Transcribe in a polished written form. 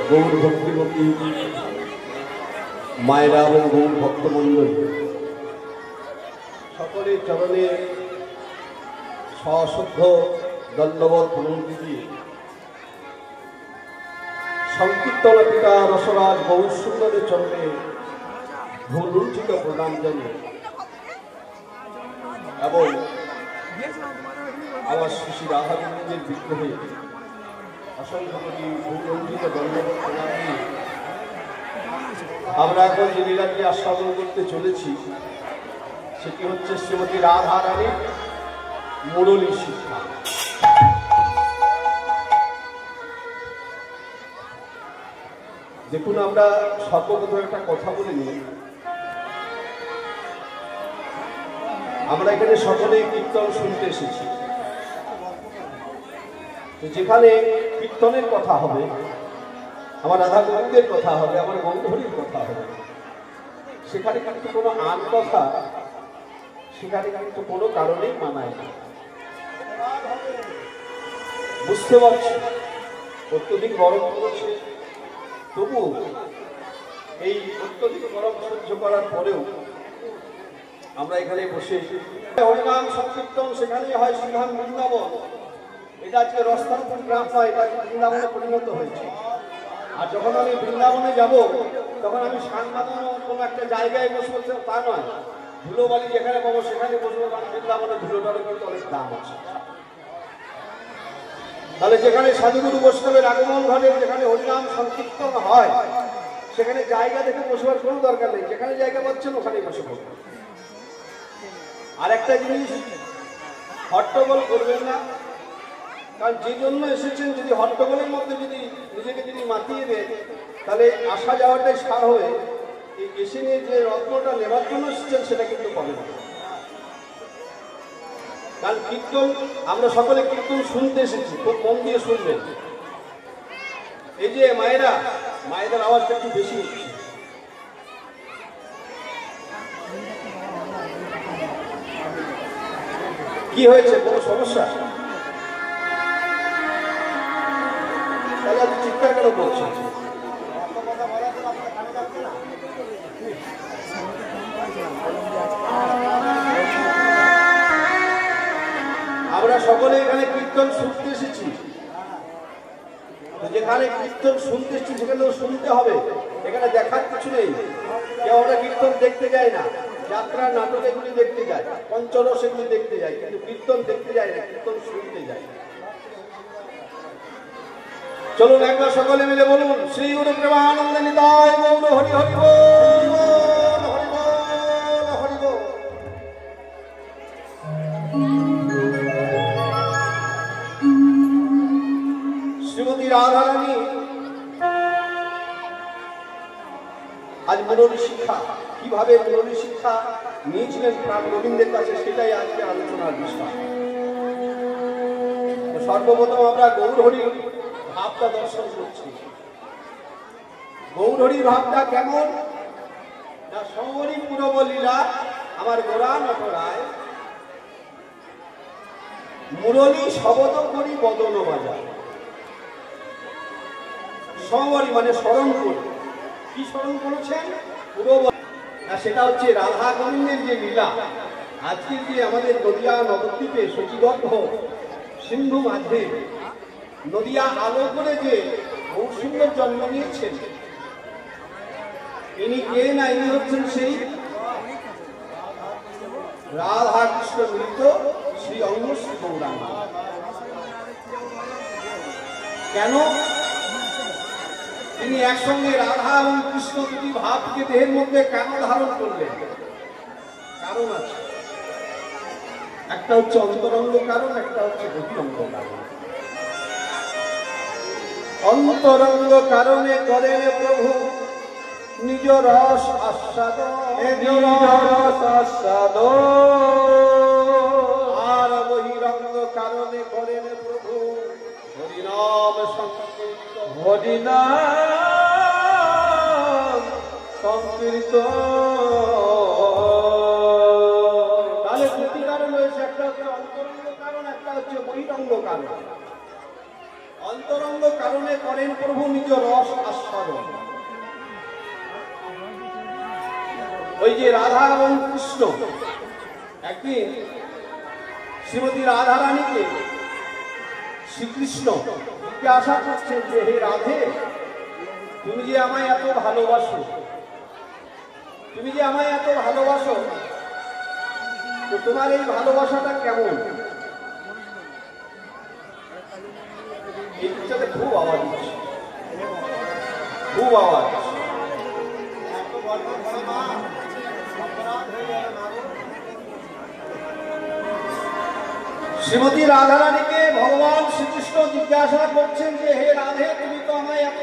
গৌর ভক্তিমতী মায়েরা এবং গৌর ভক্তমণ্ডল সকলের চরণে সশ্রদ্ধ দণ্ডবত প্রণতি দিয়ে সংকীর্তনা পিতা রসরাজ গৌর সুন্দরের চরণে ভূলুণ্ঠিত প্রদান জানিয়ে এবং আমার শ্রী রাধাকৃষ্ণের বিগ্রহে অসংখ্য কোটি ভূলুণ্ঠিত দণ্ডবত প্রদান দিয়ে আমরা এখন যে লীলাটি আস্বাদন করতে চলেছি সেটি হচ্ছে শ্রীমতী রাধা রানীর মুরলী শিক্ষা। দেখুন, আমরা সর্বপ্রথম একটা কথা বলে নিই। আমরা এখানে সকলেই কীর্তন শুনতে এসেছি, যেখানে কীর্তনের কথা হবে, আমার রাধা গোবিন্দের কথা হবে, আমার গৌরহরির কথা হবে, সেখানে কিন্তু কোনো আন কথা সেখানে কিন্তু কোনো কারণেই মানায় না। বুঝতে পারছি অত্যধিক গরম পড়ছে, তবু এই অত্যধিক গরম সহ্য করার পরেও আমরা এখানে বসে হরিনাম সংকীর্তন সেখানেই হয় শ্রীধাম বৃন্দাবন। এটা আজকে রস্তানপুর গ্রাম নয়, এটা বৃন্দাবনে পরিণত হয়েছে। আর যখন আমি বৃন্দাবনে যাব তখন আমি সাংবাদন কোনো একটা জায়গায় বসবো তা নয়, ধুলোবালি যেখানে পাবো সেখানে বসবো, কারণ বৃন্দাবনে ধুলোটারও কিন্তু অনেক দাম আছে। তাহলে যেখানে সাধুগুরু বৈষ্ণবের আগমন ঘটে, যেখানে হরিনাম সংকীর্তন হয়, সেখানে জায়গা দেখে বসবার কোনো দরকার নেই, যেখানে জায়গা পাচ্ছেন ওখানেই বসে পড়বেন। আর একটা জিনিস, হট্টগোল করবেন না, কারণ যে জন্য এসেছেন যদি হট্টগোলের মধ্যে যদি নিজেকে যদি মাতিয়ে দেন তাহলে আসা যাওয়াটাই সার হয়ে এসে নিয়ে যে রত্নটা নেবার জন্য এসেছেন সেটা কিন্তু পাবেন না। কারণ কীর্তন, আমরা সকলে কীর্তন শুনতে এসেছি, খুব মন দিয়ে শুনবেন। এই যে মায়েদের আওয়াজটা একটু বেশি হচ্ছে। কি হয়েছে, কোনো সমস্যা? তাহলে আপনি চিৎকার কেন করছেন? আমরা সকলে এখানে কীর্তন শুনতে এসেছি, যেখানে কীর্তন শুনতে সেখানেও শুনতে হবে, এখানে দেখার কিছু নেই। কেউ আমরা কীর্তন দেখতে যাই না, যাত্রা নাটক এগুলি দেখতে যায়, পঞ্চরস এগুলি দেখতে যায়, কিন্তু কীর্তন দেখতে যায় না, কীর্তন শুনতে যায়। চলুন একবার সকলে মিলে বলুন, শ্রী গুরু প্রেমানন্দ নিতাই গৌর হরি হরি বল, হরি বল, হরি বল। শ্রীমতী রাধারানী আজ মুরলী শিক্ষা, কিভাবে মুরলী শিক্ষা নিয়েছিলেন প্রাণ গোবিন্দের কাছে, সেটাই আজকে আলোচনার বিষয়। সর্বপ্রথম আমরা গৌরহরির ভাবটা দর্শন করছি। গৌরহরির ভাবটা কেমন না, সমরি পুরব লীলা আমার গোরা নটরায়, মুরলী শবদ করি বদন বাজায়। সমরি মানে স্মরণ করি, কি স্মরণ করেছেন? পুরব না, সেটা হচ্ছে রাধা গোবিন্দের যে লীলা। আজকে যে আমাদের নদিয়া নবদ্বীপে সচিবদ্ধ সিন্ধু মাঝে নদিয়া আলো করে যে বহু সুন্দর জন্ম নিয়েছেন, ইনি কে না, ইনি হচ্ছেন সেই রাধা কৃষ্ণ মিলিত শ্রী অঙ্গ শ্রী গৌরাঙ্গ। কেন তিনি একসঙ্গে রাধা এবং কৃষ্ণ দুটি ভাবকে দেহের মধ্যে কেন ধারণ করলেন? কারণ আছে, একটা হচ্ছে অন্তরঙ্গ কারণ, একটা হচ্ছে বহিরঙ্গ কারণ। অন্তরঙ্গ কারণে করেন প্রভু নিজ রস আস্বাদ, আর বহিরঙ্গ কারণে করেন প্রভু হরিনাম সংকীর্তন, হরিনাম সংকীর্তন। তাহলে দুটি কারণ রয়েছে, একটা হচ্ছে অন্তরঙ্গ কারণ, একটা হচ্ছে বহিরঙ্গ কারণ। অন্তরঙ্গ কারণে করেন প্রভু নিজ রস আস্বাদন। ওই যে রাধা এবং কৃষ্ণ একদিন শ্রীমতী রাধারানীকে শ্রীকৃষ্ণ জিজ্ঞাসা করছেন যে, হে রাধে, তুমি যে আমায় এত ভালোবাসো, তুমি যে আমায় এত ভালোবাসো, তো তোমার এই ভালোবাসাটা কেমন? এই পিছনে খুব আওয়াজ হচ্ছে, খুব আওয়াজ। শ্রীমতী রাধারানীকে ভগবান শ্রীকৃষ্ণ জিজ্ঞাসা করছেন যে, হে রাধে, তুমি তো আমায় এত